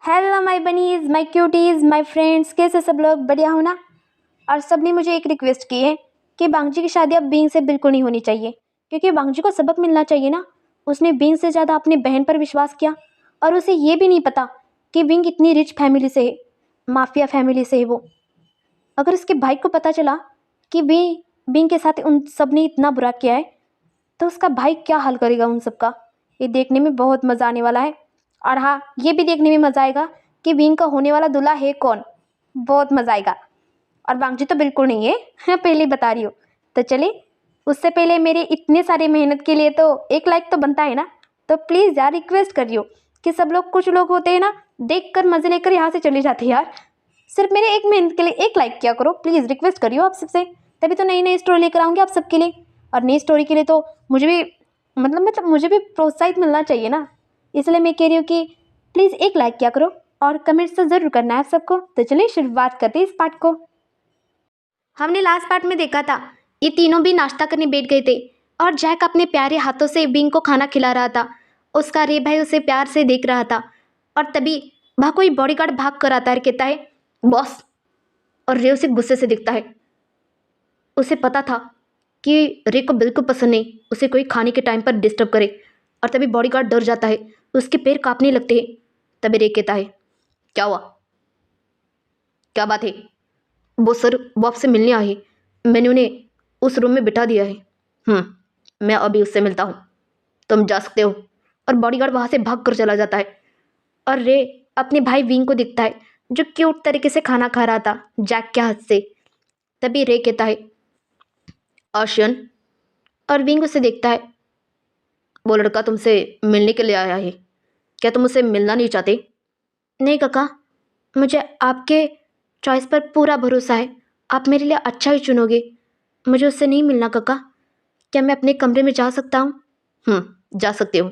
Hello my bunnies, my cuties, my friends, कैसे सब लोग? बढ़िया हो ना? और सब ने मुझे एक रिक्वेस्ट की है कि बांगजी की शादी अब बींग से बिल्कुल नहीं होनी चाहिए, क्योंकि बांगजी को सबक मिलना चाहिए ना। उसने बींग से ज़्यादा अपनी बहन पर विश्वास किया और उसे ये भी नहीं पता कि बिंग इतनी रिच फैमिली से है, माफिया फैमिली से है वो। अगर उसके भाई को पता चला कि बिंग के साथ उन सब ने इतना बुरा किया है, तो उसका भाई क्या हाल करेगा उन सब का। ये देखने में बहुत मज़ा आने वाला है। और हाँ, ये भी देखने में मज़ा आएगा कि बिंग का होने वाला दूल्हा है कौन। बहुत मज़ा आएगा। और बांगजी तो बिल्कुल नहीं है, मैं पहले ही बता रही हूँ। तो चलिए, उससे पहले मेरे इतने सारे मेहनत के लिए तो एक लाइक तो बनता है ना। तो प्लीज़ यार, रिक्वेस्ट कर रही हूँ कि सब लोग, कुछ लोग होते हैं ना, देख कर मज़े लेकर यहाँ से चले जाते हैं यार। सिर्फ मेरे एक मेहनत के लिए एक लाइक किया करो प्लीज़, रिक्वेस्ट करियो आप सबसे। तभी तो नई नई स्टोरी लेकर आऊँगी आप सबके लिए। और नई स्टोरी के लिए तो मुझे भी मतलब मुझे भी प्रोत्साहित मिलना चाहिए ना। इसलिए मैं कह रही हूँ कि प्लीज़ एक लाइक किया करो और कमेंट्स तो ज़रूर करना है आप सबको। तो चलिए शुरुआत करते हैं इस पार्ट को। हमने लास्ट पार्ट में देखा था, ये तीनों भी नाश्ता करने बैठ गए थे और जैक अपने प्यारे हाथों से बिंग को खाना खिला रहा था। उसका रे भाई उसे प्यार से देख रहा था। और तभी वहाँ कोई बॉडीगार्ड भाग कर आता है और कहता है, बॉस। और रे उसे गुस्से से दिखता है। उसे पता था कि रे को बिल्कुल पसंद नहीं उसे कोई खाने के टाइम पर डिस्टर्ब करे। और तभी बॉडीगार्ड डर जाता है, उसके पैर कांपने लगते हैं। तभी रे कहता है, क्या हुआ, क्या बात है? वो सर, वो आपसे मिलने आए हैं। मैंने उन्हें उस रूम में बिठा दिया है। मैं अभी उससे मिलता हूँ, तुम जा सकते हो। और बॉडीगार्ड वहाँ से भाग कर चला जाता है। और रे अपने भाई विंग को दिखता है, जो क्यूट तरीके से खाना खा रहा था जैक के हाथ से। तभी रे कहता है, आशियन। और विंग उसे देखता है, वो लड़का तुमसे मिलने के लिए आया है, क्या तुम उसे मिलना नहीं चाहते? नहीं काका, मुझे आपके चॉइस पर पूरा भरोसा है। आप मेरे लिए अच्छा ही चुनोगे। मुझे उससे नहीं मिलना काका। क्या मैं अपने कमरे में जा सकता हूँ? जा सकते हो।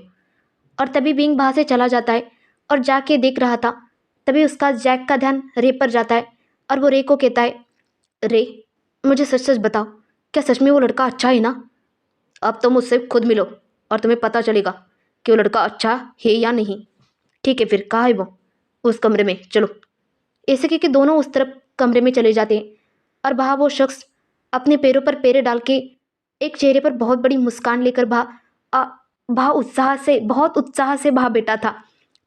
और तभी बिंग वहाँ से चला जाता है और जाके देख रहा था। तभी उसका जैक का ध्यान रे पर जाता है और वो रे को कहता है, रे मुझे सच सच बताओ, क्या सच में वो लड़का अच्छा है ना? अब तुम उससे खुद मिलो और तुम्हें पता चलेगा कि वो लड़का अच्छा है या नहीं। ठीक है, फिर कहाँ है वो? उस कमरे में चलो। ऐसे कि दोनों उस तरफ कमरे में चले जाते हैं और वहाँ वो शख्स अपने पैरों पर पैरे डाल के एक चेहरे पर बहुत बड़ी मुस्कान लेकर बहुत उत्साह से वहाँ बैठा था।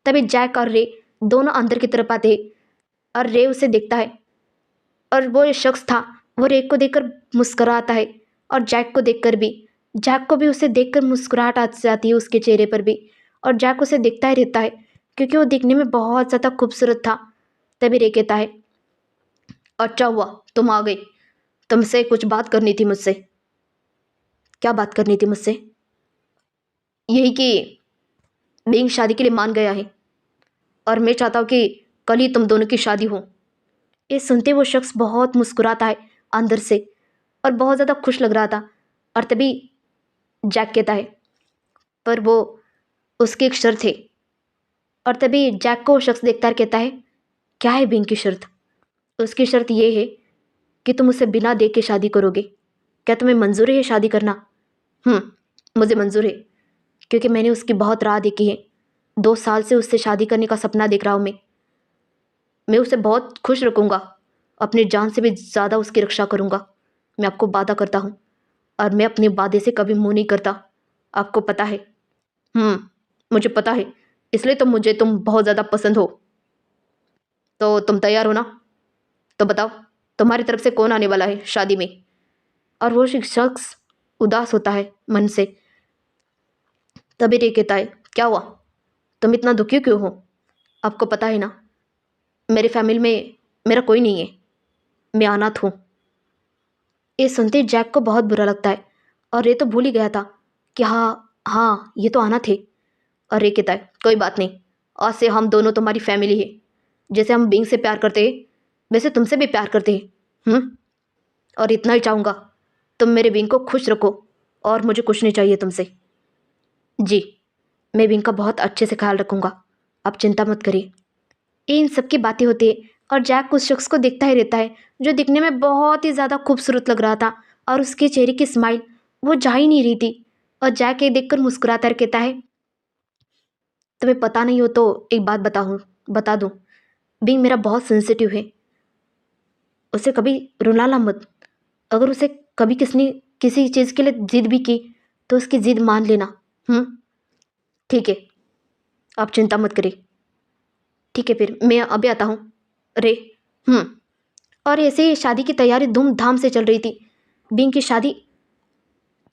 तभी जैक और रे दोनों अंदर की तरफ आते हैं और रे उसे देखता है। और वो शख्स था, वो रे को देखकर मुस्कुराता है और जैक को देखकर भी। जैक को भी उसे देखकर मुस्कुराहट आ जाती है उसके चेहरे पर भी। और जैक उसे देखता ही रहता है, क्योंकि वो दिखने में बहुत ज़्यादा खूबसूरत था। तभी रे कहता है, अच्छा हुआ तुम आ गई, तुमसे कुछ बात करनी थी मुझसे। क्या बात करनी थी मुझसे? यही कि बिंग शादी के लिए मान गया है और मैं चाहता हूँ कि कल ही तुम दोनों की शादी हो। ये सुनते वो शख्स बहुत मुस्कुराता है अंदर से और बहुत ज़्यादा खुश लग रहा था। और तभी जैक कहता है, पर वो, उसकी एक शर्त है। और तभी जैक को वो शख्स देखता है और कहता है, क्या है बिंग की शर्त? उसकी शर्त ये है कि तुम उसे बिना देख के शादी करोगे। क्या तुम्हें मंजूर है ये शादी करना? मुझे मंजूर है, क्योंकि मैंने उसकी बहुत राह देखी है। 2 साल से उससे शादी करने का सपना देख रहा हूँ मैं उसे बहुत खुश रखूँगा, अपनी जान से भी ज़्यादा उसकी रक्षा करूँगा। मैं आपको वादा करता हूँ, और मैं अपने वादे से कभी मुँह नहीं करता, आपको पता है। मुझे पता है, इसलिए तो मुझे तुम बहुत ज़्यादा पसंद हो। तो तुम तैयार हो ना? तो बताओ, तुम्हारी तरफ से कौन आने वाला है शादी में? और वो शख्स उदास होता है मन से। तभी रे कहता है, क्या हुआ, तुम इतना दुखी क्यों हो? आपको पता है ना, मेरी फैमिली में मेरा कोई नहीं है, मैं अनाथ हूँ। ये सुनते जैक को बहुत बुरा लगता है और रे तो भूल ही गया था कि हाँ हाँ, ये तो अनाथ है। और रे कहता है, कोई बात नहीं, आज से हम दोनों तुम्हारी फैमिली है। जैसे हम बिंग से प्यार करते हैं, वैसे तुमसे भी प्यार करते हैं। और इतना ही चाहूँगा, तुम मेरे बिंग को खुश रखो, और मुझे कुछ नहीं चाहिए तुमसे। जी, मैं बिंग का बहुत अच्छे से ख्याल रखूँगा, आप चिंता मत करिए। इन सब की बातें होती है और जैक उस शख्स को देखता ही रहता है, जो दिखने में बहुत ही ज़्यादा खूबसूरत लग रहा था। और उसके चेहरे की स्माइल वो जा ही नहीं रही थी। और जैक ये देखकर मुस्कुराता और कहता है, तुम्हें पता नहीं हो तो एक बात बताऊँ, बता दूँ, बिंग मेरा बहुत सेंसिटिव है, उसे कभी रुलाना मत। अगर उसे कभी किसने किसी चीज़ के लिए जिद भी की तो उसकी जिद मान लेना। ठीक है, आप चिंता मत करिए। ठीक है, फिर मैं अभी आता हूँ। अरे और ऐसे ही शादी की तैयारी धूमधाम से चल रही थी। बिंग की शादी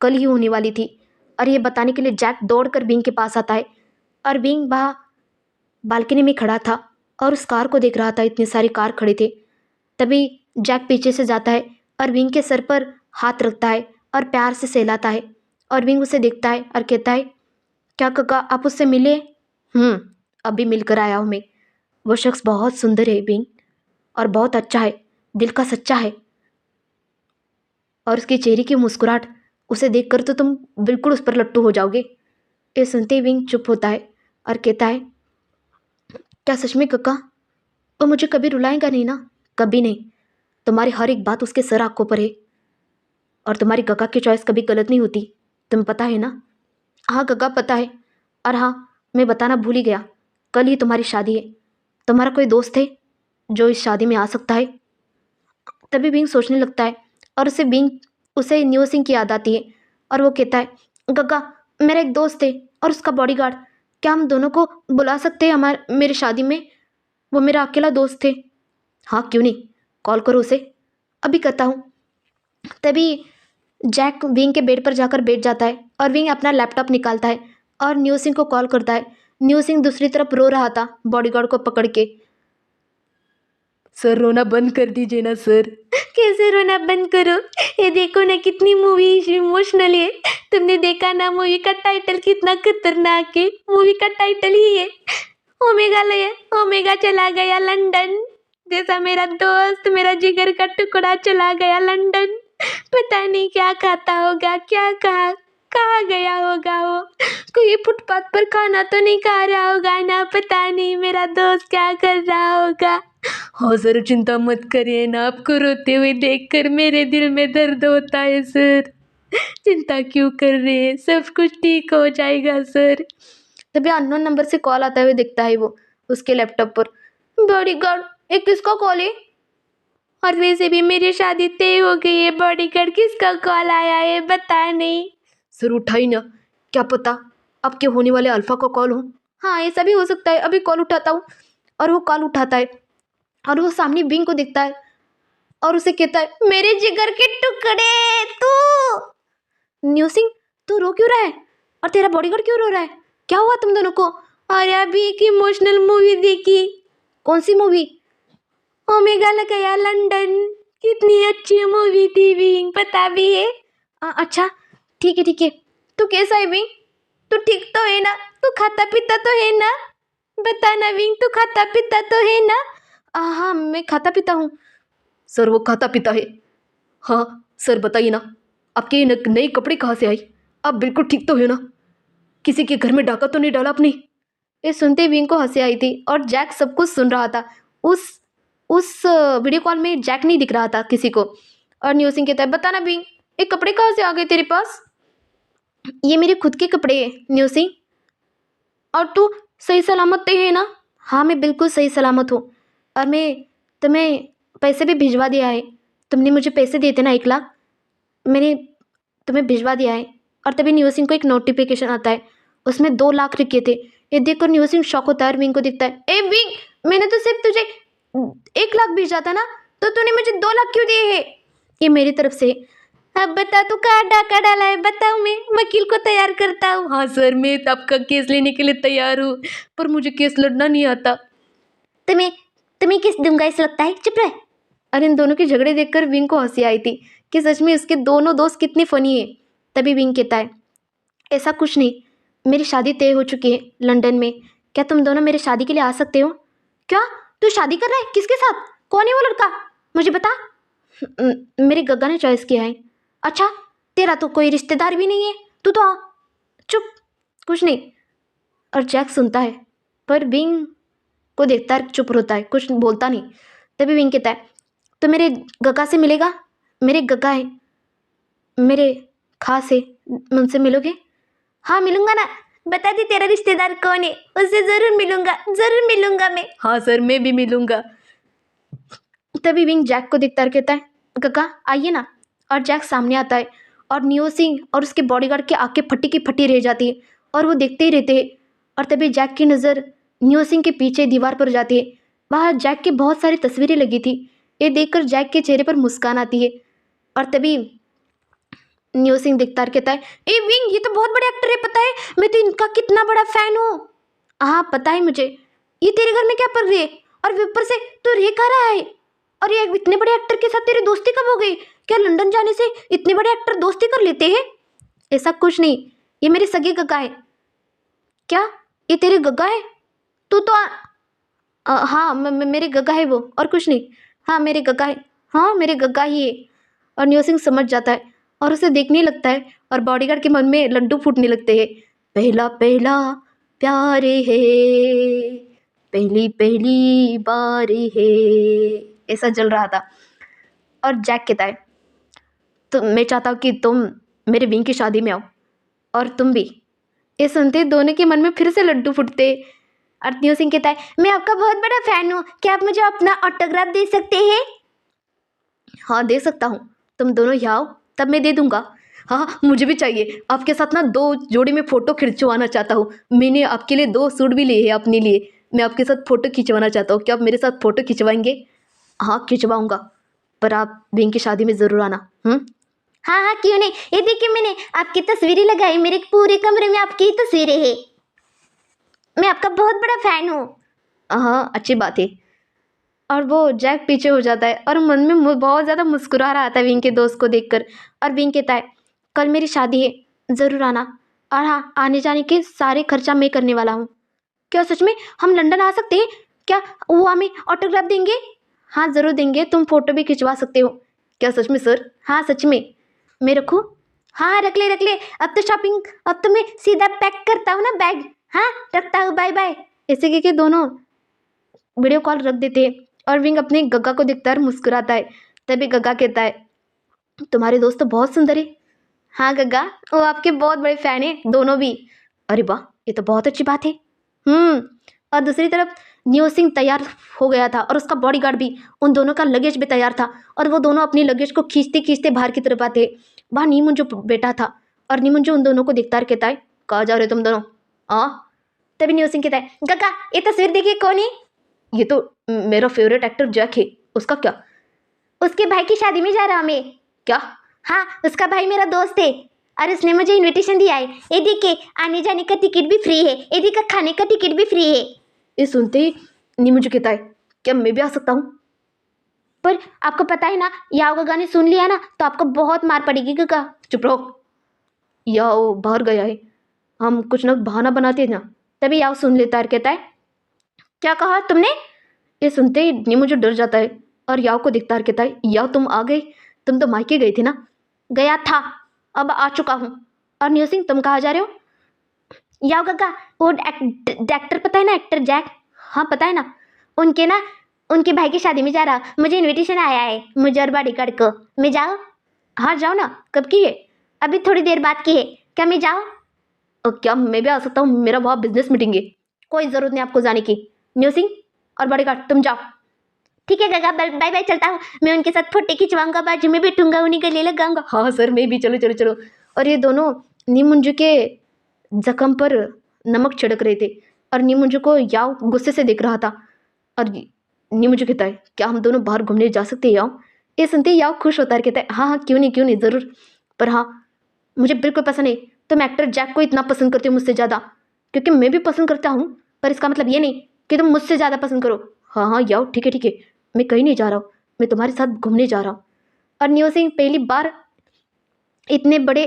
कल ही होने वाली थी और ये बताने के लिए जैक दौड़कर बिंग के पास आता है और बिंग वहाँ बालकनी में खड़ा था और उस कार को देख रहा था। इतनी सारी कार खड़ी थे। तभी जैक पीछे से जाता है और विंग के सर पर हाथ रखता है और प्यार से सहलाता है और विंग उसे देखता है और कहता है, क्या काका आप उससे मिले? अभी मिलकर आया हूँ मैं। वो शख्स बहुत सुंदर है विंग, और बहुत अच्छा है, दिल का सच्चा है। और उसके चेहरे की मुस्कुराहट, उसे देखकर तो तुम बिल्कुल उस पर लट्टू हो जाओगे। ये सुनते ही विंग चुप होता है और कहता है, क्या सच में काका? वो मुझे कभी रुलाएगा नहीं ना? कभी नहीं। तुम्हारी हर एक बात उसके सर आंखों पर है और तुम्हारी गगा की चॉइस कभी गलत नहीं होती, तुम्हें पता है ना? हाँ गगा, पता है। और हाँ, मैं बताना भूल ही गया, कल ही तुम्हारी शादी है। तुम्हारा कोई दोस्त है जो इस शादी में आ सकता है? तभी बिंग सोचने लगता है और उसे न्यू सिंह की याद आती है और वो कहता है, गगा मेरा एक दोस्त है और उसका बॉडीगार्ड, क्या हम दोनों को बुला सकते हैं मेरी शादी में? वो मेरा अकेला दोस्त है। हाँ क्यों नहीं, कॉल करो उसे। अभी करता हूँ। तभी जैक विंग के बेड पर जाकर बैठ जाता है और विंग अपना लैपटॉप निकालता है और न्यू सिंह को कॉल करता है। न्यू सिंह दूसरी तरफ रो रहा था बॉडीगार्ड को पकड़ के। सर रोना बंद कर दीजिए ना सर। कैसे रोना बंद करो? ये देखो ना कितनी मूवी इमोशनल है। तुमने देखा ना मूवी का टाइटल कितना खतरनाक है? मूवी का टाइटल ही है ओमेगा ले, ओमेगा चला गया लंदन, जैसा मेरा दोस्त मेरा जिगर का टुकड़ा चला गया लंदन। पता नहीं क्या खाता होगा, क्या कहाँ गया होगा वो। कोई फुटपाथ पर खाना तो नहीं खा रहा होगा ना? पता नहीं मेरा दोस्त क्या कर रहा होगा। हाँ सर, चिंता मत करिए ना, आपको रोते हुए देखकर मेरे दिल में दर्द होता है सर। चिंता क्यों कर रहे हैं, सब कुछ ठीक हो जाएगा सर। तभी अननोन नंबर से कॉल आता हुए दिखता है वो उसके लैपटॉप पर। बॉडीगार्ड, ये किसका कॉल है? और वैसे भी मेरी शादी तय हो गई है, बॉडीगार्ड किसका कॉल आया है बता नहीं। सर उठाई ना, क्या पता आपके होने वाले अल्फा का कॉल हो। हाँ ऐसा भी हो सकता है, अभी कॉल उठाता हूँ। और वो कॉल उठाता है और वो सामने बिंग को दिखता है और उसे कहता है, मेरे जिगर के टुकड़े तू। न्यू सिंह, तू रो क्यों रहा है? और तेरा बॉडीगार्ड क्यों रो रहा है? क्या हुआ तुम दोनों को? अरे अभी एक इमोशनल मूवी देखी। कौन सी मूवी? ओमेगा लगाया लंदन, कितनी अच्छी मूवी थी विंग, पता भी है? अच्छा ठीक है। तू कैसा है विंग? तू ठीक तो है ना? तू खाता पीता तो है ना? बता ना विंग, तू खाता पीता तो है ना? हाँ मैं खाता पीता हूँ। सर वो खाता पीता है। हाँ सर बताइए ना, आपके ये नए कपड़े कहाँ से आई? आप बिल्कुल ठीक तो हो ना? किसी के घर में डाका तो नहीं डाला आपने? ये सुनते विंग को हंसी आई थी और जैक सब कुछ सुन रहा था। उस वीडियो कॉल में जैक नहीं दिख रहा था किसी को। और न्यू सिंह कहता है, बताना विंग, ये कपड़े कहाँ से आ गए तेरे पास? ये मेरे खुद के कपड़े हैं न्यू सिंह। और तू सही सलामत तो है ना? हाँ मैं बिल्कुल सही सलामत हूँ और मैं तुम्हें पैसे भी भिजवा दिया है। तुमने मुझे पैसे दिए थे ना 1 लाख, मैंने तुम्हें भिजवा दिया है। और तभी न्यू सिंह को एक नोटिफिकेशन आता है, उसमें 2 लाख लिखे थे। ये देखकर न्यू सिंह शॉक होता है और विंग को दिखता है, ए विंग, मैंने तो सिर्फ तुझे 1 लाख भेजा था ना, तो तूने मुझे 2 लाख क्यों दिए है? ये मेरी तरफ से। अब बता तू कहाँ डाका डाला है, बताओ, मैं वकील को तैयार करता हूँ। हाँ सर मैं आपका केस लेने के लिए तैयार हूँ, पर मुझे केस लड़ना नहीं आता। तुम्हें तुम्हें किस दूंगा ऐसा लगता है, चुप रह। और इन दोनों के झगड़े देखकर विंग को हंसी आई थी कि सच में इसके दोनों दोस्त कितने फनी है। तभी विंग कहता है, ऐसा कुछ नहीं, मेरी शादी तय हो चुकी है लंदन में, क्या तुम दोनों मेरी शादी के लिए आ सकते हो? क्या तू शादी कर रहा है? किसके साथ? कौन है वो लड़का, मुझे बता। मेरे गग्गा ने चॉइस किया है। अच्छा, तेरा तो कोई रिश्तेदार भी नहीं है, तू तो आ। चुप, कुछ नहीं। और जैक सुनता है पर विंग को देखता है, चुप होता है, कुछ बोलता नहीं। तभी विंग कहता है, तो मेरे गग्गा से मिलेगा? मेरे गग्गा है, मेरे खास है, उनसे मिलोगे? हाँ मिलूंगा ना, बता दे तेरा रिश्तेदार कौन है, उससे ज़रूर मिलूंगा मैं। हाँ सर, मैं भी मिलूंगा। तभी विंग जैक को देखता है और कहता है, काका आइए ना। और जैक सामने आता है और नियो सिंह और उसके बॉडीगार्ड की आंखें फटी की फटी रह जाती है और वो देखते ही रहते हैं। और तभी जैक की नज़र नियो सिंह के पीछे दीवार पर जाती है। वहाँ जैक की बहुत सारी तस्वीरें लगी थी। ये देखकर जैक के चेहरे पर मुस्कान आती है। और तभी नियो सिंह देखता है और कहता है, ए विंग, ये तो बहुत बड़े एक्टर है, पता है मैं तो इनका कितना बड़ा फैन हूँ। हाँ पता है मुझे। ये तेरे घर में क्या पड़ रही है, और ऊपर से तो रह कहाँ रहा है, और ये इतने बड़े एक्टर के साथ तेरी दोस्ती कब हो गई? क्या लंदन जाने से इतने बड़े एक्टर दोस्ती कर लेते हैं? ऐसा कुछ नहीं, ये मेरे सगे गग्गा है। क्या ये तेरे गग्गा है? तू तो हाँ मेरे गग्गा है वो, और कुछ नहीं। हाँ मेरे गग्गा है, हाँ मेरे गग्गा ही है। और नियो सिंह समझ जाता है और उसे देखने लगता है और बॉडीगार्ड के मन में लड्डू फूटने लगते हैं। पहला पहला प्यार है, पहली पहली बार है, ऐसा चल रहा था। और जैक कहता है, तो मैं चाहता हूँ कि तुम मेरे विंग की शादी में आओ, और तुम भी। ये सुनते दोनों के मन में फिर से लड्डू फूटते। और नियो सिंह कहता है, मैं आपका बहुत बड़ा फैन हूँ, क्या आप मुझे अपना ऑटोग्राफ दे सकते हैं? हाँ दे सकता हूँ, तुम दोनों यहाँ आओ तब मैं दे दूंगा। हाँ मुझे भी चाहिए, आपके साथ ना 2 जोड़ी में फ़ोटो खिंचवाना चाहता हूँ। मैंने आपके लिए 2 सूट भी लिए हैं अपने लिए, मैं आपके साथ फ़ोटो खिंचवाना चाहता हूँ, क्या आप मेरे साथ फ़ोटो खिंचवाएंगे? हाँ खिंचवाऊँगा, पर आप विंग की शादी में ज़रूर आना। हाँ हाँ क्यों नहीं, ये देखिए मैंने आपकी तस्वीरें लगाई, मेरे पूरे कमरे में आपकी ही तस्वीरें हैं, मैं आपका बहुत बड़ा फ़ैन हूँ। हाँ अच्छी बात है। और वो जैक पीछे हो जाता है और मन में बहुत ज़्यादा मुस्कुरा रहा था विंग के दोस्त को देखकर। और विंग कहता है, कल मेरी शादी है, ज़रूर आना, और हाँ आने जाने के सारे खर्चा मैं करने वाला हूँ। क्या सच में हम लंदन आ सकते हैं? क्या वो हमें ऑटोग्राफ देंगे? हाँ ज़रूर देंगे, तुम फ़ोटो भी खिंचवा सकते हो। क्या सच में सर? हाँ सच में। मैं रखूँ? हाँ रख ले रख ले, अब तो शॉपिंग, अब तो मैं सीधा पैक करता हूँ ना बैग। हाँ रखता हूँ, बाय बाय। ऐसे कह के दोनों वीडियो कॉल रख देते हैं और विंग अपने गग्गा को देखता है और मुस्कुराता है। तभी गग्गा कहता है, तुम्हारे दोस्त तो बहुत सुंदर है। हाँ गग्गा, वो आपके बहुत बड़े फैन है, दोनों भी। अरे वाह, ये तो बहुत अच्छी बात है। और दूसरी तरफ नियो सिंह तैयार हो गया था और उसका बॉडीगार्ड भी, उन दोनों का लगेज भी तैयार था। और वो दोनों अपनी लगेज को खींचते खींचते बाहर की तरफ आते। वहाँ नीमुंजो बैठा था और नीमुंजो उन दोनों को देखता है, कहता है, कहाँ जा रहे हो तुम दोनों? तभी नियो सिंह कहता है, गग्गा ये तस्वीर देखिए, कौन है? ये तो मेरा फेवरेट एक्टर जैक है। उसका क्या? उसके भाई की शादी में जा रहा हूँ मैं। क्या? हाँ उसका भाई मेरा दोस्त है और उसने मुझे इनविटेशन दिया है। ये देखिए आने जाने का टिकट भी फ्री है, ये देखिए खाने का टिकट भी फ्री है। ये सुनते ही नीमुंजो कहता है, क्या मैं भी आ सकता हूँ? पर आपको पता है ना, याओ गग्गा ने सुन लिया ना तो आपको बहुत मार पड़ेगी गग्गा। चुप रहो, याओ बाहर गया है, हम कुछ ना बहाना बनाते हैं ना। तभी याओ सुन लेता है, कहता है, क्या कहा तुमने? ये सुनते ही नीमुंजो डर जाता है और याओ को दिखता है, कहता है, याओ तुम आ गए, तुम तो मायके गई थी ना? गया था, अब आ चुका हूँ। और नियो सिंह तुम कहाँ जा रहे हो? याओ गग्गा, वो एक्टर पता है ना, एक्टर जैक, हाँ पता है ना, उनके ना उनके भाई की शादी में जा रहा, मुझे इनविटेशन आया है, मुझे और बॉडीगार्ड को। मैं जाऊँ? हाँ जाओ ना, कब की है? अभी थोड़ी देर बाद की है, क्या मैं जाऊँ? क्या मैं भी आ सकता हूँ, मेरा वहाँ बिजनेस मीटिंग है। कोई ज़रूरत नहीं आपको जाने की। नियो सिंह और बॉडीगार्ड तुम जाओ। ठीक है गगा, बाय बाय, चलता हूँ। मैं उनके साथ फोटो खिंचवाऊंगा, बाजू में बैठूंगा, उन्हीं गले लगाऊंगा। हाँ सर मैं भी, चलो चलो चलो। और ये दोनों नीमुंजो के जख्म पर नमक छिड़क रहे थे और नीमुंजो को याओ गुस्से से देख रहा था। और नीमुंजो कहता है, क्या हम दोनों बाहर घूमने जा सकते हैं याओ? ये सुनते ही याओ खुश होता है, कहता है, हाँ हाँ क्यों नहीं ज़रूर। पर हाँ मुझे बिल्कुल पसंद नहीं, तुम एक्टर जैक को इतना पसंद करते हो मुझसे ज़्यादा, क्योंकि मैं भी पसंद करता हूँ, पर इसका मतलब ये नहीं कि तुम मुझसे ज़्यादा पसंद करो। हाँ हाँ याओ ठीक है, मैं कहीं नहीं जा रहा हूँ, मैं तुम्हारे साथ घूमने जा रहा हूँ। और नियो सिंह पहली बार इतने बड़े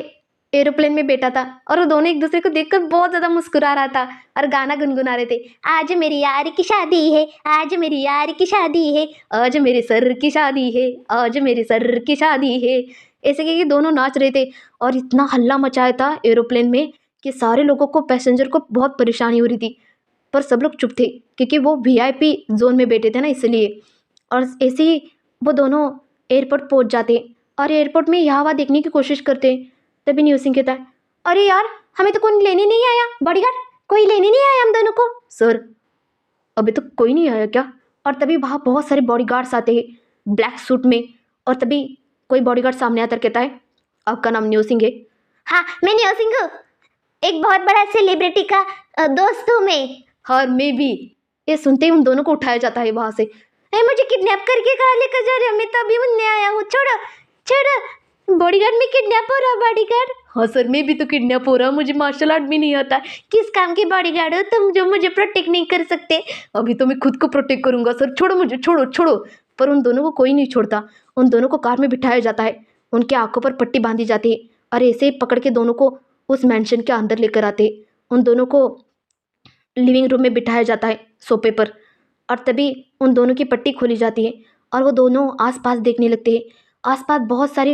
एरोप्लेन में बैठा था और वो दोनों एक दूसरे को देखकर बहुत ज़्यादा मुस्कुरा रहा था और गाना गुनगुना रहे थे, आज मेरी यार की शादी है, आज मेरी यार की शादी है, आज मेरे सर की शादी है, आज मेरे सर की शादी है। ऐसे कि दोनों नाच रहे थे और इतना हल्ला मचाया था एरोप्लेन में कि सारे लोगों को, पैसेंजर को बहुत परेशानी हो रही थी। पर सब लोग चुप थे क्योंकि वो वीआईपी जोन में बैठे थे ना, इसलिए। और ऐसे ही वो दोनों एयरपोर्ट पहुंच जाते और एयरपोर्ट में यहाँ वहाँ देखने की कोशिश करते। तभी नियो सिंह कहता है, अरे यार हमें तो कोई लेने नहीं आया, बॉडीगार्ड कोई लेने नहीं आया हम दोनों को। सर अभी तक कोई नहीं आया क्या? और तभी वहाँ बहुत सारे बॉडीगार्ड्स आते हैं ब्लैक सूट में। और तभी कोई बॉडीगार्ड सामने आकर कहता है, आपका नाम न्यू सिंह है? हाँ मैं न्यू सिंह हूँ, एक बहुत बड़ा सेलिब्रिटी का दोस्त हूँ मैं। हाँ मैं भी। ये सुनते ही उन दोनों को उठाया जाता है वहाँ से। मुझे किडनैप करके कहाँ लेकर जा रहे हो? मैं तो अभी मुन्ने आया हूँ, छोड़ो छोड़ो। बॉडीगार्ड में किडनैप हो रहा, बॉडीगार्ड। हाँ सर मैं भी तो किडनैप हो रहा हूँ, मुझे मार्शल आर्ट भी नहीं आता। किस काम के बॉडीगार्ड हो तुम जो मुझे प्रोटेक्ट नहीं कर सकते? अभी तो मैं खुद को प्रोटेक्ट करूंगा सर, छोड़ो मुझे, छोड़ो छोड़ो। पर उन दोनों को कोई नहीं छोड़ता। उन दोनों को कार में बिठाया जाता है, उनके आंखों पर पट्टी बांधी जाती है और ऐसे ही पकड़ के दोनों को उस मैंशन के अंदर लेकर आते। उन दोनों को लिविंग रूम में बिठाया जाता है सोफे पर। और तभी उन दोनों की पट्टी खोली जाती है और वो दोनों आसपास देखने लगते हैं। आसपास बहुत सारे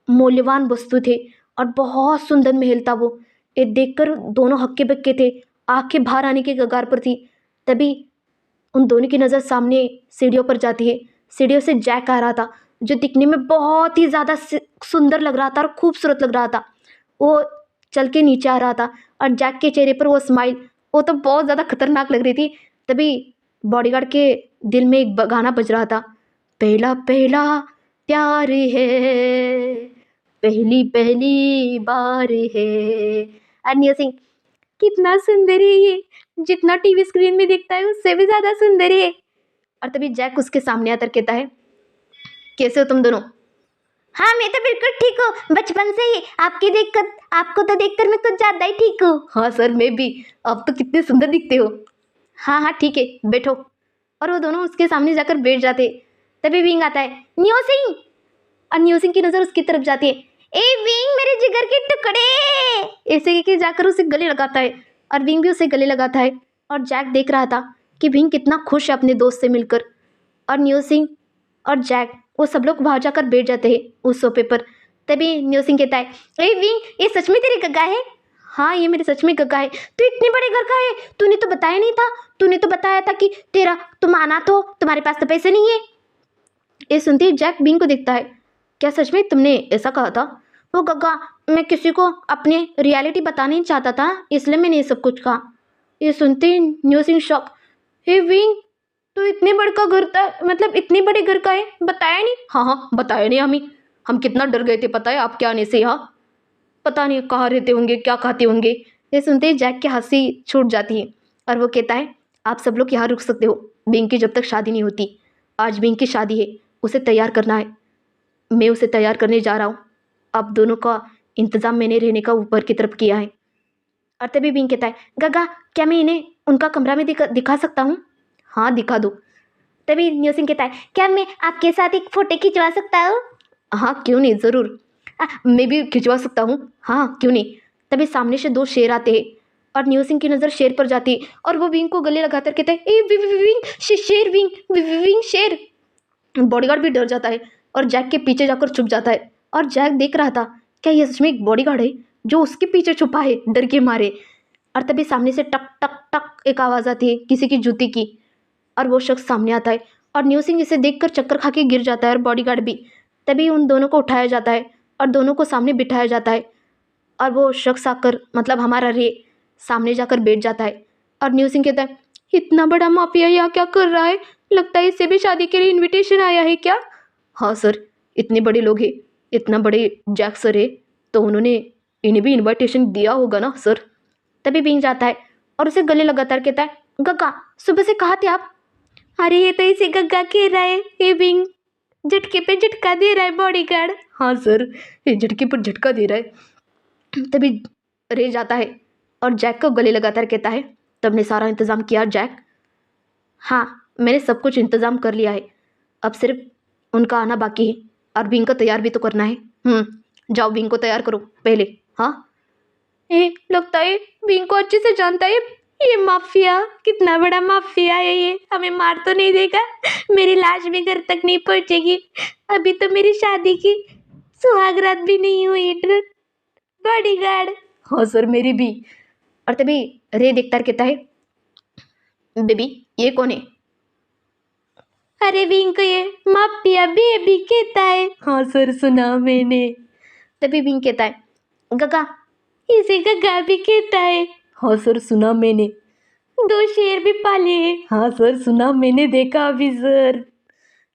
मूल्यवान वस्तु थे और बहुत सुंदर महल था वो। ये देखकर दोनों हक्के बक्के थे, आंखें बाहर आने के कगार पर थी। तभी उन दोनों की नज़र सामने सीढ़ियों पर जाती है। सीढ़ियों से जैक आ रहा था, जो दिखने में बहुत ही ज़्यादा सुंदर लग रहा था और खूबसूरत लग रहा था। वो चल के नीचे आ रहा था और जैक के चेहरे पर वो स्माइल, वो तो बहुत ज़्यादा खतरनाक लग रही थी। तभी बॉडीगार्ड के दिल में एक गाना बज रहा था, पहला पहला प्यार है, पहली पहली बार है। अन्य सिंह, कितना सुंदर है ये, जितना टीवी स्क्रीन में दिखता है उससे भी ज्यादा सुंदर है। और तभी जैक उसके सामने आकर कहता है, कैसे हो तुम दोनों? हाँ मैं तो बिल्कुल ठीक हूँ, बचपन से ही आपको तो देखकर मैं कुछ ज्यादा ही ठीक हूँ। हाँ सर मैं भी, आप तो कितने सुंदर दिखते हो। हाँ हाँ ठीक है बैठो। और वो दोनों उसके सामने जाकर बैठ जाते। तभी विंग आता है, न्यू सिंह। और न्यू सिंह की नज़र उसकी तरफ जाती है। ए विंग मेरे जिगर के टुकड़े, ऐसे कहके जाकर उसे गले लगाता है और विंग भी उसे गले लगाता है। और जैक देख रहा था कि विंग कितना खुश है अपने दोस्त से मिलकर। और न्यू सिंह और जैक वो सब लोग वहाँ जाकर बैठ जाते हैं उस सोफे पर। तभी न्यू सिंह कहता है, ए विंग ये सच में तेरी गग्गा है? हाँ ये मेरे सच में गग्गा है। तू इतने बड़े घर का है, तूने तो बताया नहीं था। तूने तो बताया था कि तुम अनाथ हो, तुम्हारे पास तो पैसे नहीं है। ये सुनते ही जैक विंग को देखता है, क्या सच में तुमने ऐसा कहा था? वो गग्गा, मैं किसी को अपनी रियलिटी बताना नहीं चाहता था, इसलिए मैंने ये सब कुछ कहा। ये सुनते ही न्यू सिंह शॉक, हे विंग तो इतने बड़े का घर था, मतलब इतने बड़े घर का है, बताया नहीं? हाँ हाँ बताया नहीं, हम कितना डर गए थे पता है आपके आने से। यहाँ पता नहीं कहाँ रहते होंगे, क्या खाते होंगे। ये सुनते ही जैक की हंसी छूट जाती है और वो कहता है, आप सब लोग यहाँ रुक सकते हो, विंग की जब तक शादी नहीं होती। आज विंग की शादी है, उसे तैयार करना है, मैं उसे तैयार करने जा रहा हूँ। अब दोनों का इंतज़ाम मैंने रहने का ऊपर की तरफ किया है। और तभी विंग कहता है, गग्गा क्या मैं इन्हें उनका कमरा में दिखा सकता हूँ? हाँ दिखा दो। तभी न्यू सिंह कहता है, क्या मैं आपके साथ एक फोटो खिंचवा सकता हूँ? हाँ क्यों नहीं, ज़रूर। मैं भी खिंचवा सकता हूँ, हाँ क्यों नहीं। तभी सामने से दो शेर आते हैं और न्यू सिंह की नज़र शेर पर जाती है और वो विंग को गले लगाकर कहता है, ए विंग शेर, विंग शेर। बॉडीगार्ड भी डर जाता है और जैक के पीछे जाकर छुप जाता है। और जैक देख रहा था, क्या ये सच में एक बॉडीगार्ड है जो उसके पीछे छुपा है डर के मारे। और तभी सामने से टक टक टक एक आवाज़ आती है किसी की जूती की और वो शख्स सामने आता है और न्यू सिंह इसे देखकर चक्कर खा के गिर जाता है और बॉडीगार्ड भी। तभी उन दोनों को उठाया जाता है और दोनों को सामने बिठाया जाता है और वो शख्स आकर, मतलब हमारा रे, सामने जाकर बैठ जाता है। और न्यू सिंह कहता है, इतना बड़ा माफिया यहाँ क्या कर रहा है? लगता है इसे भी शादी के लिए इनविटेशन आया है क्या? हाँ सर, इतने बड़े लोग हैं, इतना बड़े जैक सर है, तो उन्होंने इन्हें भी इनविटेशन दिया होगा ना सर। तभी विंग जाता है और उसे गले लगातार कहता है, गग्गा सुबह से कहाँ थे आप? अरे ये तो इसे गग्गा कह रहा है, ये विंग झटके पे झटका दे रहा है बॉडीगार्ड। हाँ सर, ये झटके पर झटका दे रहा है। तभी रे जाता है और जैक को गले लगातार कहता है, तुमने सारा इंतज़ाम किया जैक? हाँ मैंने सब कुछ इंतज़ाम कर लिया है, अब सिर्फ उनका आना बाकी है और विंग को तैयार भी तो करना है। जाओ विंग को तैयार करो पहले। हाँ लगता है विंग को अच्छे से जानता है, ये माफिया कितना बड़ा माफिया है, ये हमें मार तो नहीं देगा, मेरी लाश भी घर तक नहीं पहुंचेगी, अभी तो मेरी शादी की सुहागरात भी नहीं हुई बॉडीगार्ड। हाँ सर मेरी भी। और तभी रे देखता कहता है, बेबी ये कौन है? अरे विंग को ये माफिया बेबी कहता है। हाँ सर सुना मैंने। तभी विंग कहता है, गगा इसे गग्गा भी कहता है। हाँ सर, सुना मैंने। 2 शेर भी पाले हैं। हाँ सर, सुना मैंने, देखा अभी सर।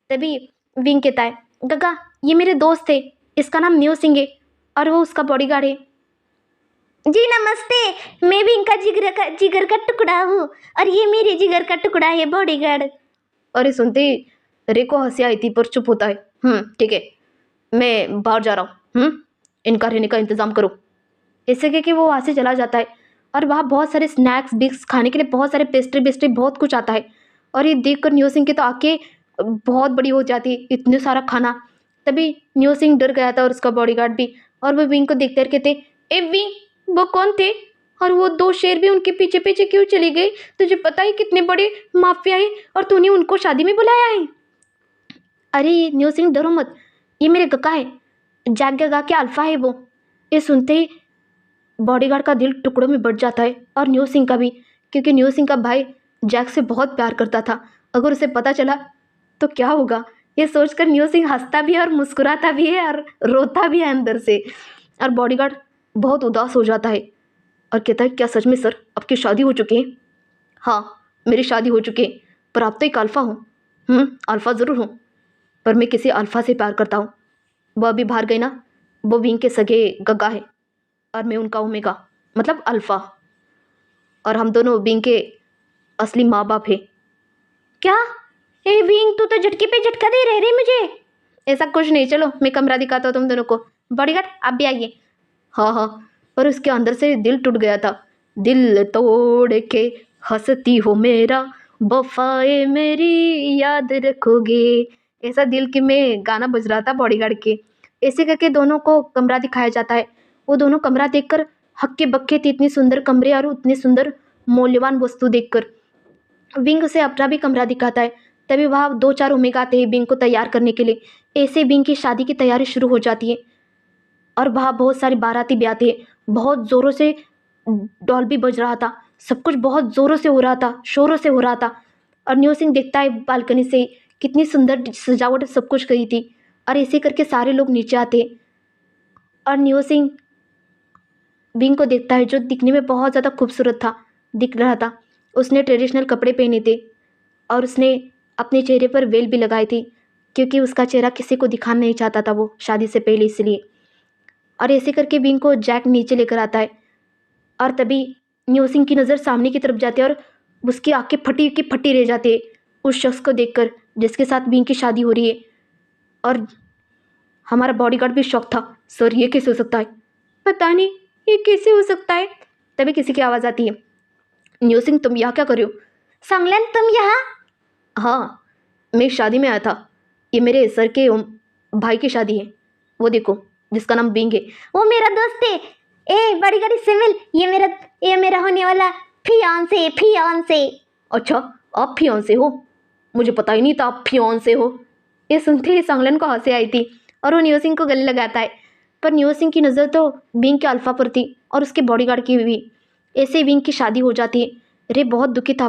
तभी विंग कहता है, गग्गा ये मेरे दोस्त थे, इसका नाम न्यू सिंह है और वो उसका बॉडीगार्ड है। जी नमस्ते, मैं भी इनका जिगर का टुकड़ा हूँ और ये मेरे जिगर का टुकड़ा है बॉडीगार्ड। अरे सुनते ही रे को हंसी आई थी, पर चुप होता है। ठीक है, मैं बाहर जा रहा हूँ। इनका रहने का इंतज़ाम करो। इससे कह के वो वहाँ से चला जाता है और वहाँ बहुत सारे स्नैक्स बिक्स खाने के लिए, बहुत सारे पेस्ट्री बेस्ट्री बहुत कुछ आता है। और ये देख कर न्यू सिंह की तो आंखें बहुत बड़ी हो जाती है, इतने सारा खाना। तभी न्यू सिंह डर गया था और उसका बॉडीगार्ड भी, और वो विंग को देखते रह कहते, ए विंग वो कौन थे, और वो 2 शेर भी उनके पीछे पीछे क्यों चली गई? तुझे पता है कितने बड़े माफिया है और तूने उनको शादी में बुलाया है? अरे न्यू सिंह डरो मत, ये मेरे गक्का है, जैक गगा के अल्फा है वो। ये सुनते ही बॉडीगार्ड का दिल टुकड़ों में बट जाता है और न्यू सिंह का भी, क्योंकि न्यू सिंह का भाई जैक से बहुत प्यार करता था। अगर उसे पता चला तो क्या होगा, ये सोचकर न्यू सिंह हंसता भी है और मुस्कुराता भी है और रोता भी है अंदर से। और बॉडीगार्ड बहुत उदास हो जाता है और कहता है, क्या सच में सर आपकी शादी हो चुकी है? हाँ, मेरी शादी हो चुकी है, पर आप तो एक अल्फ़ा हो। अल्फ़ा ज़रूर हूँ, पर मैं किसी अल्फ़ा से प्यार करता हूँ। वह अभी बाहर गई ना, वो विंग के सगे गग्गा है और मैं उनका ओमेगा, मतलब अल्फ़ा। और हम दोनों विंग के असली माँ बाप है। क्या? ए विंग तू तो झटके पे झटका दे रहे मुझे। ऐसा कुछ नहीं, चलो मैं कमरा दिखाता हूँ तुम दोनों को। बॉडीगार्ड आप भी आइए। हाँ हाँ, पर उसके अंदर से दिल टूट गया था। दिल तोड़ के हंसती हो मेरा, वफाए मेरी याद रखोगे, ऐसा दिल की में गाना बज रहा था बॉडीगार्ड के। ऐसे करके दोनों को कमरा दिखाया जाता है। वो दोनों कमरा देखकर हक्के बक्के थे, इतनी सुंदर कमरे और उतनी सुंदर मूल्यवान वस्तु देखकर। विंग से अपना भी कमरा दिखाता है। तभी वहाँ 2-4 ओमेगा आते हैं विंग को तैयार करने के लिए। ऐसे विंग की शादी की तैयारी शुरू हो जाती है और वहाँ बहुत सारे बाराती भी आते हैं। बहुत ज़ोरों से डॉल भी बज रहा था, सब कुछ बहुत ज़ोरों से हो रहा था, शोरों से हो रहा था। और न्यू सिंह देखता है बालकनी से कितनी सुंदर सजावट सब कुछ करी थी। और ऐसे करके सारे लोग नीचे आते हैं और न्यू सिंह विंग को देखता है, जो दिखने में बहुत ज़्यादा खूबसूरत था, दिख रहा था। उसने ट्रेडिशनल कपड़े पहने थे और उसने अपने चेहरे पर वेल भी लगाई थी, क्योंकि उसका चेहरा किसी को दिखाना नहीं चाहता था वो शादी से पहले, इसलिए। और ऐसे करके विंग को जैक नीचे लेकर आता है और तभी न्यू सिंह की नज़र सामने की तरफ जाती है और उसकी आंखें फटी की फटी रह जाती है उस शख्स को देखकर जिसके साथ विंग की शादी हो रही है। और हमारा बॉडीगार्ड भी शॉक था, सर ये कैसे हो सकता है? पता नहीं ये कैसे हो सकता है। तभी किसी की आवाज़ आती है, न्यू सिंह तुम यहाँ क्या कर रहे हो? संगलन तुम यहाँ? हाँ, मैं शादी में आया था, ये मेरे सर के भाई की शादी है, वो देखो जिसका नाम बिंग है। वो मेरा दोस्त है। ए बड़ी गाड़ी से मिल, ये मेरा होने वाला फियांसे फियांसे। अच्छा, आप फियांसे हो? मुझे पता ही नहीं था आप फियांसे हो। ये सुनते ही सांगलन को हंसी आई थी और वो न्यू सिंह को गले लगाता है। पर न्यू सिंह की नज़र तो बिंग के अल्फा पर थी और उसके बॉडीगार्ड की भी। ऐसे विंग की शादी हो जाती है। रे बहुत दुखी था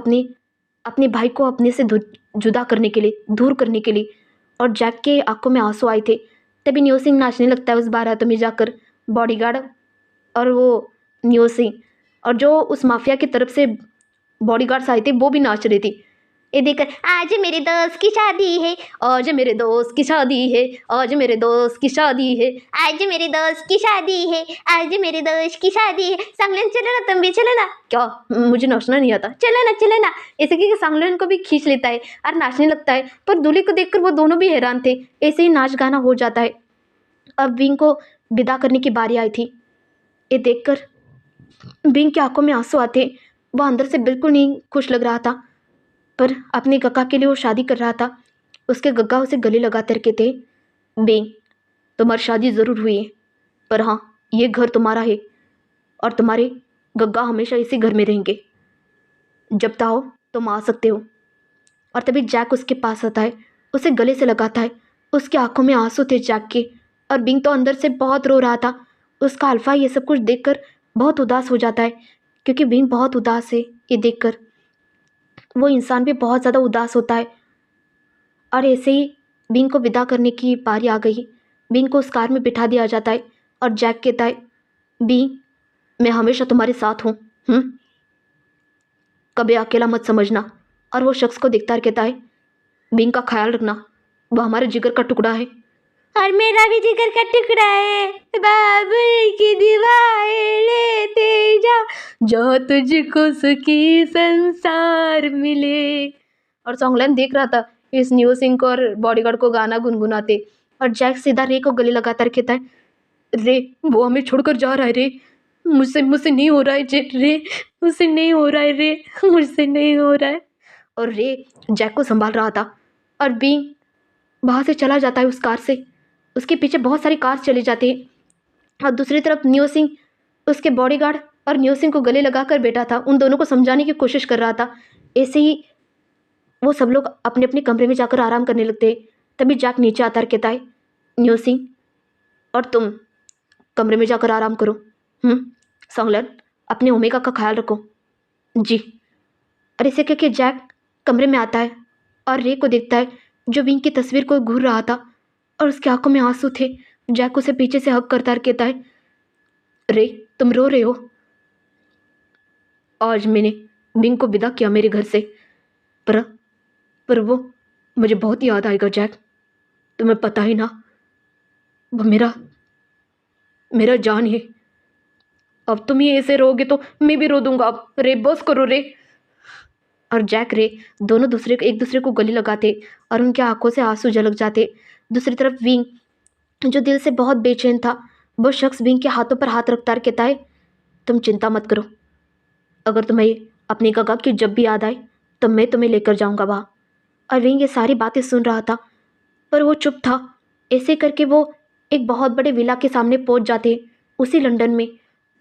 अपने भाई को अपने से जुदा करने के लिए, दूर करने के लिए। और जैक के आंखों में आंसू आए थे। तभी न्यू सिंह नाचने लगता है उस बारात में जाकर, बॉडीगार्ड और वो न्यू सिंह, और जो उस माफिया की तरफ से बॉडीगार्ड्स आए थे वो भी नाच रही थी। ये देखकर, आज मेरे दोस्त की शादी है, आज मेरे दोस्त की शादी है, आज मेरे दोस्त की शादी है, आज मेरे दोस्त की शादी है, आज मेरे दोस्त की शादी है। सांगलन चलो ना, तुम भी चलो ना। क्या? मुझे नाचना नहीं आता। चलो ना चलो ना। ऐसे कि सांगलन को भी खींच लेता है और नाचने लगता है। पर दूल्हे को देखकर वो दोनों भी हैरान थे। ऐसे ही नाच गाना हो जाता है। अब विंग को विदा करने की बारी आई थी। ये देखकर विंग की आंखों में आंसू आते। वह अंदर से बिल्कुल नहीं खुश लग रहा था, पर अपने गग्गा के लिए वो शादी कर रहा था। उसके गग्गा उसे गले लगाते रखे थे, विंग तुम्हारी शादी ज़रूर हुई है, पर हाँ ये घर तुम्हारा है और तुम्हारे गग्गा हमेशा इसी घर में रहेंगे, जब चाहो तुम आ सकते हो। और तभी जैक उसके पास आता है, उसे गले से लगाता है। उसकी आंखों में आंसू थे जैक के, और बिंग तो अंदर से बहुत रो रहा था। उसका अल्फा ये सब कुछ देखकर बहुत उदास हो जाता है, क्योंकि बिंग बहुत उदास है ये देखकर। वो इंसान भी बहुत ज़्यादा उदास होता है। और ऐसे ही बिंग को विदा करने की बारी आ गई। बिंग को उस कार में बिठा दिया जाता है और जैक कहता है, बिंग मैं हमेशा तुम्हारे साथ हूँ। कभी अकेला मत समझना। और वो शख्स को देखता कहता है, बिंग का ख्याल रखना, वो हमारे जिगर का टुकड़ा है। और मेरा भी जिगर का टुकड़ा है, बाबुल की दुआएं लेते जा, जो तुझको सुखी संसार मिले। और सॉन्गलाइन देख रहा था इस न्यू सिंह को और बॉडीगार्ड को गाना गुनगुनाते। और जैक सीधा रे को गले लगाता कहता है, रे वो हमें छोड़कर जा रहा है रे, मुझसे मुझसे नहीं हो रहा है रे, मुझसे नहीं हो रहा है रे, मुझसे नहीं हो रहा है। और रे जैक को संभाल रहा था और बींग वहाँ से चला जाता है उस कार से। उसके पीछे बहुत सारी कार चली जाती है और दूसरी तरफ न्यू सिंह उसके बॉडीगार्ड और न्यू सिंह को गले लगाकर बैठा था, उन दोनों को समझाने की कोशिश कर रहा था। ऐसे ही वो सब लोग अपने अपने कमरे में जाकर आराम करने लगते। तभी जैक नीचे आता और कहता है, न्यू सिंह और तुम कमरे में जाकर आराम करो। सॉन्गलर अपने ओमेगा का ख्याल रखो। जी। और इसे कह के जैक कमरे में आता है और रे को देखता है जो विंग की तस्वीर को घूर रहा था और उसकी आंखों में आंसू थे। जैक उसे पीछे से हक करता और कहता है, रे तुम रो रहे हो? आज मैंने विंग को विदा किया मेरे घर से, पर वो मुझे बहुत याद आएगा जैक, तुम्हें पता ही ना, वो मेरा जान है। अब तुम ही ऐसे रोगे तो मैं भी रो दूंगा। अब रे बस करो रे। और जैक रे दोनों एक दूसरे को गले लगाते और उनकी आंखों से आंसू झलक जाते। दूसरी तरफ विंग जो दिल से बहुत बेचैन था, वो शख्स विंग के हाथों पर हाथ रखता कहता है, तुम चिंता मत करो, अगर तुम्हें अपनी गगा की जब भी याद आए तो मैं तुम्हें लेकर जाऊंगा वहाँ। और विंग ये सारी बातें सुन रहा था पर वो चुप था। ऐसे करके वो एक बहुत बड़े विला के सामने पहुंच जाते उसी लंदन में।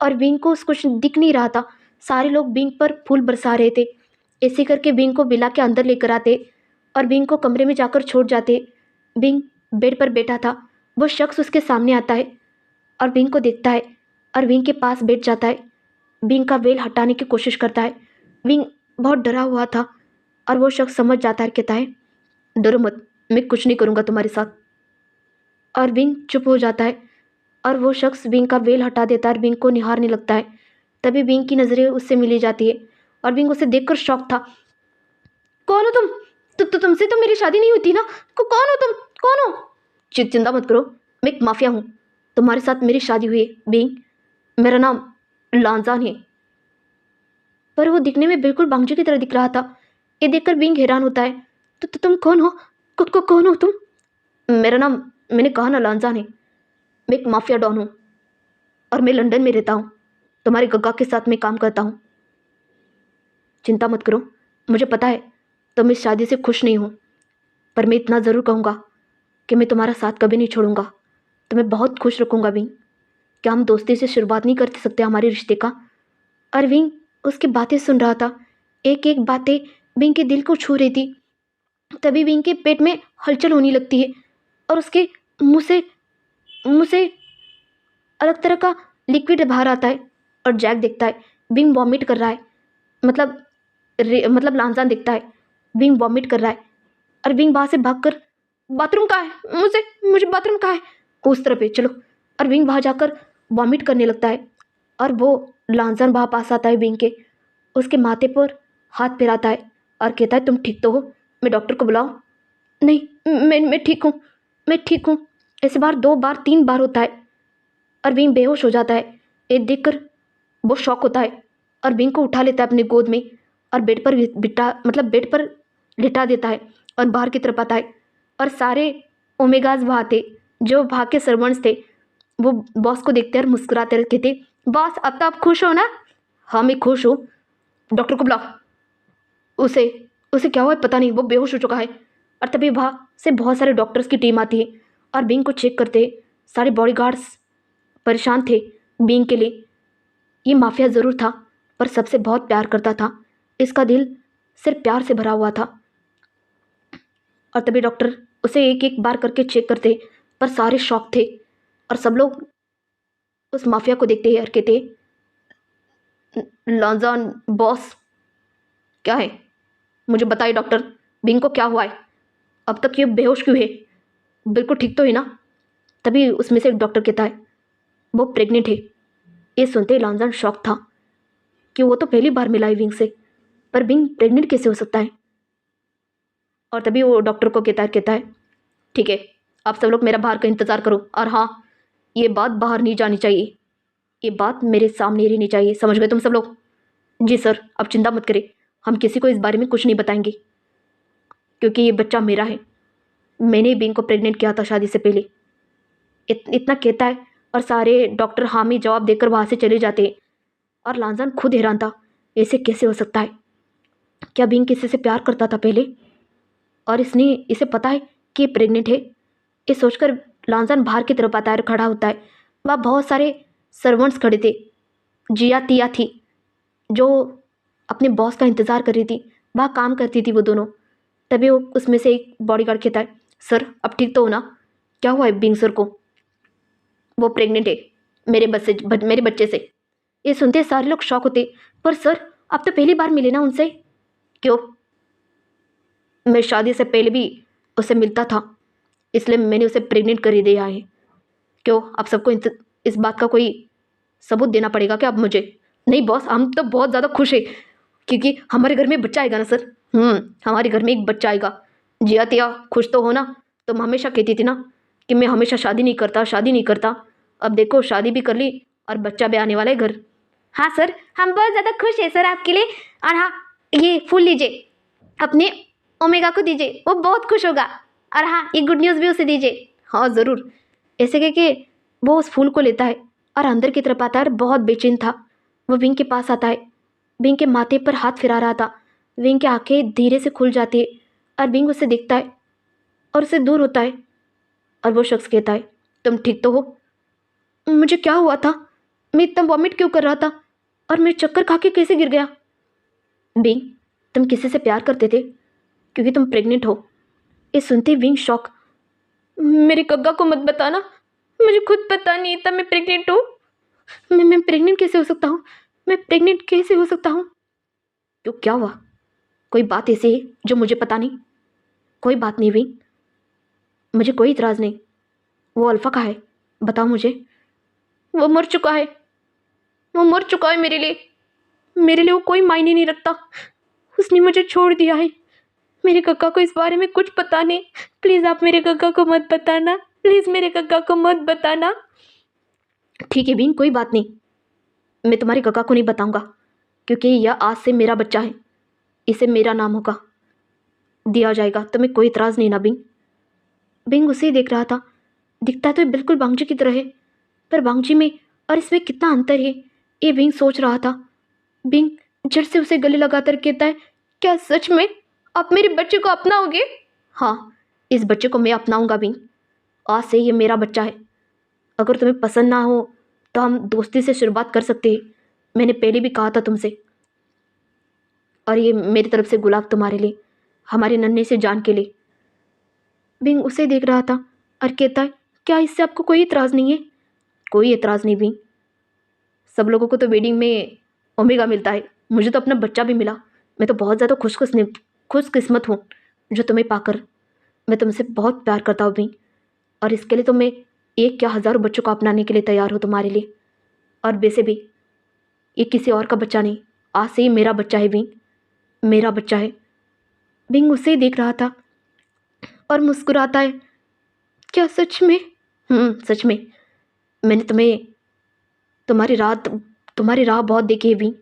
और विंग को कुछ दिख नहीं रहा था, सारे लोग विंग पर फूल बरसा रहे थे। ऐसे करके विंग को विला के अंदर लेकर आते और विंग को कमरे में जाकर छोड़ जाते। विंग बेड पर बैठा था, वो शख्स उसके सामने आता है और विंग को देखता है और विंग के पास बैठ जाता है। विंग का वेल हटाने की कोशिश करता है। विंग बहुत डरा हुआ था और वो शख्स समझ जाता है, कहता है, डरो मत, मैं कुछ नहीं करूँगा तुम्हारे साथ। और विंग चुप हो जाता है और वो शख्स विंग का वेल हटा देता है और विंग को निहारने लगता है। तभी विंग की नज़रें उससे मिली जाती है और विंग उसे देखकर शॉक था। कौन हो तुम? तुमसे तो मेरी शादी नहीं हुई थी ना? कौन हो तुम? कौन हो? चिंता मत करो, मैं एक माफिया हूँ, तुम्हारे साथ मेरी शादी हुई है विंग, मेरा नाम लांजान है। पर वो दिखने में बिल्कुल बांग्जी की तरह दिख रहा था। ये देखकर विंग हैरान होता है, तो तुम कौन हो? कौन हो तुम? मेरा नाम, मैंने कहा ना, लांजान है, मैं एक माफिया डॉन हूँ और मैं लंदन में रहता हूँ, तुम्हारे गग्गा के साथ मैं काम करता हूँ। चिंता मत करो, मुझे पता है तुम इस शादी से खुश नहीं हो, पर मैं इतना ज़रूर कहूँगा कि मैं तुम्हारा साथ कभी नहीं छोड़ूंगा, तुम्हें बहुत खुश रखूँगा विंग। क्या हम दोस्ती से शुरुआत नहीं कर सकते हमारे रिश्ते का? और विंग उसकी बातें सुन रहा था, एक एक बातें विंग के दिल को छू रही थी। तभी विंग के पेट में हलचल होने लगती है और उसके मुँह से अलग तरह का लिक्विड बाहर आता है। और जैक देखता है विंग वॉमिट कर रहा है, मतलब लांजान दिखता है विंग वॉमिट कर रहा है। और विंग वहाँ से भागकर, बाथरूम कहाँ है, मुझे बाथरूम कहाँ है, उस तरफ है चलो। और विंग वहाँ जाकर वॉमिट करने लगता है और वो लांजान वहाँ पास आता है विंग के, उसके माथे पर हाथ फिराता है और कहता है, तुम ठीक तो हो? मैं डॉक्टर को बुलाऊं? नहीं, मैं ठीक हूँ, मैं ठीक हूँ। ऐसे बार 2 बार 3 बार होता है और विंग बेहोश हो जाता है। ये देखकर वो शॉक होता है और विंग को उठा लेता है अपनी गोद में और बेड पर लिटा देता है और बाहर की तरफ आता है। और सारे ओमेगाज वहाँ थे, जो वहाँ के सर्वेंट्स थे, वो बॉस को देखते और मुस्कुराते रहते थे, बॉस अब तो आप खुश हो ना? हाँ मैं खुश हूँ, डॉक्टर को बुलाओ। उसे उसे क्या हुआ है पता नहीं, वो बेहोश हो चुका है। और तभी वहाँ से बहुत सारे डॉक्टर्स की टीम आती है और विंग को चेक करते। सारे बॉडीगार्ड्स परेशान थे विंग के लिए। ये माफिया ज़रूर था पर सबसे बहुत प्यार करता था, इसका दिल सिर्फ प्यार से भरा हुआ था। और तभी डॉक्टर उसे एक एक बार करके चेक करते पर सारे शॉक थे और सब लोग उस माफिया को देखते और कहते, लॉन्जॉन बॉस क्या है, मुझे बताइए डॉक्टर, बिंग को क्या हुआ है? अब तक ये बेहोश क्यों है? बिल्कुल ठीक तो है ना? तभी उसमें से एक डॉक्टर कहता है, वो प्रेग्नेंट है। ये सुनते ही लांजान शॉक था कि वो तो पहली बार मिला है विंग से, पर विंग प्रेग्नेंट कैसे हो सकता है। और तभी वो डॉक्टर को कहता है ठीक है, आप सब लोग मेरा बाहर का इंतज़ार करो, और हाँ, ये बात बाहर नहीं जानी चाहिए, ये बात मेरे सामने रहनी चाहिए, समझ गए तुम सब लोग। जी सर, अब चिंता मत करें, हम किसी को इस बारे में कुछ नहीं बताएंगे, क्योंकि ये बच्चा मेरा है, मैंने बिंग को प्रेग्नेंट किया था शादी से पहले। इतना कहता है और सारे डॉक्टर हामी जवाब देकर वहाँ से चले जाते हैं। और लांजान खुद हैरान था, ऐसे कैसे हो सकता है, क्या बिंग किसी से प्यार करता था पहले और इसने इसे पता है कि ये प्रेग्नेंट है। ये सोचकर लांजान बाहर की तरफ आता है और खड़ा होता है। वहाँ बहुत सारे सर्वेंट्स खड़े थे, जिया तिया थी जो अपने बॉस का इंतज़ार कर रही थी, वहाँ काम करती थी वो दोनों। तभी वो उसमें से एक बॉडीगार्ड कहता है, सर अब ठीक तो हो ना, क्या हुआ है बिंग सर को। वो प्रेग्नेंट है मेरे बच्चे से। ये सुनते सारे लोग शॉक होते, पर सर आप तो पहली बार मिले ना उनसे। क्यों, मैं शादी से पहले भी उससे मिलता था, इसलिए मैंने उसे प्रेग्नेंट कर ही दिया है। क्यों, आप सबको इस बात का कोई सबूत देना पड़ेगा क्या अब मुझे। नहीं बॉस, हम तो बहुत ज़्यादा खुश हैं क्योंकि हमारे घर में बच्चा आएगा ना सर। हमारे घर में एक बच्चा आएगा। जिया तिया खुश तो हो ना। तुम हमेशा कहती थी ना कि मैं हमेशा शादी नहीं करता, शादी नहीं करता, अब देखो शादी भी कर ली और बच्चा भी आने वाला है घर। हाँ सर, हम बहुत ज़्यादा खुश हैं सर आपके लिए। और हाँ, ये फूल लीजिए, अपने ओमेगा को दीजिए, वो बहुत खुश होगा। और हाँ, ये गुड न्यूज़ भी उसे दीजिए। हाँ ज़रूर। ऐसे कह के वो उस फूल को लेता है और अंदर की तरफ आता है और बहुत बेचैन था। वो विंग के पास आता है, विंग के माथे पर हाथ फिरा रहा था। विंग की आंखें धीरे से खुल जाती है और विंग उसे देखता है और उससे दूर होता है। और वो शख्स कहता है, तुम ठीक तो हो। मुझे क्या हुआ था, मैं इतना वॉमिट क्यों कर रहा था और मैं चक्कर खा के कैसे गिर गया। विंग, तुम किसी से प्यार करते थे क्योंकि तुम प्रेग्नेंट हो। ये सुनते विंग शॉक, मेरे गग्गा को मत बताना, मुझे खुद पता नहीं था मैं प्रेग्नेंट हूँ। मैं प्रेग्नेंट कैसे हो सकता हूँ, मैं प्रेग्नेंट कैसे हो सकता हूँ। क्यों, क्या हुआ, कोई बात ऐसी है जो मुझे पता नहीं। कोई बात नहीं विंग, मुझे कोई इतराज़ नहीं। वो अल्फ़ा का है, बताओ मुझे। वो मर चुका है, वो मर चुका है मेरे लिए वो कोई मायने नहीं रखता। उसने मुझे छोड़ दिया है। मेरे कक्का को इस बारे में कुछ पता नहीं। प्लीज़ आप मेरे कक्का को मत बताना, प्लीज़ मेरे कक्का को मत बताना। ठीक है बीन, कोई बात नहीं, मैं तुम्हारे कक्का को नहीं बताऊंगा क्योंकि यह आज से मेरा बच्चा है, इसे मेरा नाम होगा, दिया जाएगा, तुम्हें कोई इतराज़ नहीं ना बिंग। बिंग उसे ही देख रहा था, दिखता तो बिल्कुल बांगजी की तरह है, पर बांगजी में और इसमें कितना अंतर है, ये बिंग सोच रहा था। बिंग झट से उसे गले लगाकर कहता है, क्या सच में आप मेरे बच्चे को अपनाओगे। हाँ, इस बच्चे को मैं अपनाऊंगा बिंग, आज से ये मेरा बच्चा है। अगर तुम्हें पसंद ना हो तो हम दोस्ती से शुरुआत कर सकते हैं, मैंने पहले भी कहा था तुमसे। और ये मेरी तरफ से गुलाब तुम्हारे लिए, हमारे नन्हे से जान के लिए। बिंग उसे देख रहा था और कहता है, क्या इससे आपको कोई इतराज़ नहीं है। कोई इतराज़ नहीं बिंग, सब लोगों को तो वेडिंग में ओमेगा मिलता है, मुझे तो अपना बच्चा भी मिला। मैं तो बहुत ज़्यादा खुशकिस्मत हूँ जो तुम्हें पाकर। मैं तुमसे बहुत प्यार करता हूँ बिंग, और इसके लिए तो मैं एक क्या हज़ारों बच्चों को अपनाने के लिए तैयार हूँ तुम्हारे लिए। और वैसे भी ये किसी और का बच्चा नहीं, आज से ही मेरा बच्चा है बिंग, मेरा बच्चा है। बिंग उसे ही देख रहा था और मुस्कुराता है, क्या सच में। सच में, मैंने तुम्हारी राह बहुत देखी है बिंग,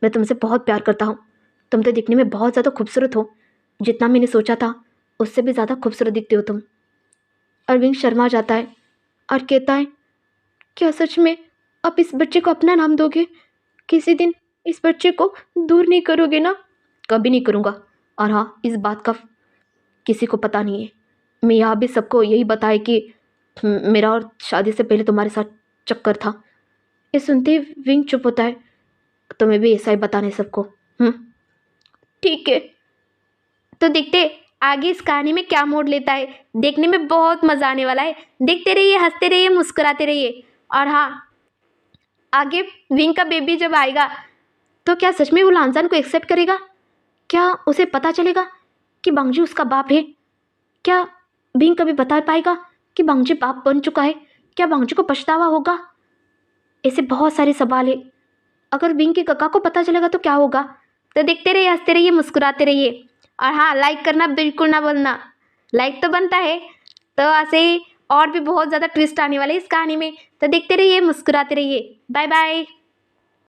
मैं तुमसे बहुत प्यार करता हूँ। तुम तो दिखने में बहुत ज़्यादा खूबसूरत हो, जितना मैंने सोचा था उससे भी ज़्यादा खूबसूरत दिखते हो तुम। और विंग शर्मा जाता है और कहता है, क्या सच में आप इस बच्चे को अपना नाम दोगे, किसी दिन इस बच्चे को दूर नहीं करोगे ना। कभी नहीं करूँगा, और हाँ, इस बात का किसी को पता नहीं है। मैं यहाँ भी सबको यही बताया कि मेरा और शादी से पहले तुम्हारे साथ चक्कर था। ये सुनते ही विंग चुप होता है, तुम्हें भी ऐसा ही बताने सबको। ठीक है, तो देखते आगे इस कहानी में क्या मोड़ लेता है, देखने में बहुत मज़ा आने वाला है। देखते रहिए, हंसते रहिए, मुस्कुराते रहिए। और हाँ, आगे विंग का बेबी जब आएगा तो क्या सच में वो लांजान को एक्सेप्ट करेगा, क्या उसे पता चलेगा कि बांगजी उसका बाप है। क्या विंग कभी बता पाएगा कि बांगजी बाप बन चुका है, क्या बांगजी को पछतावा होगा। ऐसे बहुत सारे सवाल है। अगर बिंग के काका को पता चलेगा तो क्या होगा? तो देखते रहिए, हंसते रहिए, मुस्कुराते रहिए। और हाँ, लाइक करना बिल्कुल ना भूलना। लाइक तो बनता है। तो ऐसे ही और भी बहुत ज़्यादा ट्विस्ट आने वाले हैं इस कहानी में। तो देखते रहिए, मुस्कुराते रहिए। Bye bye.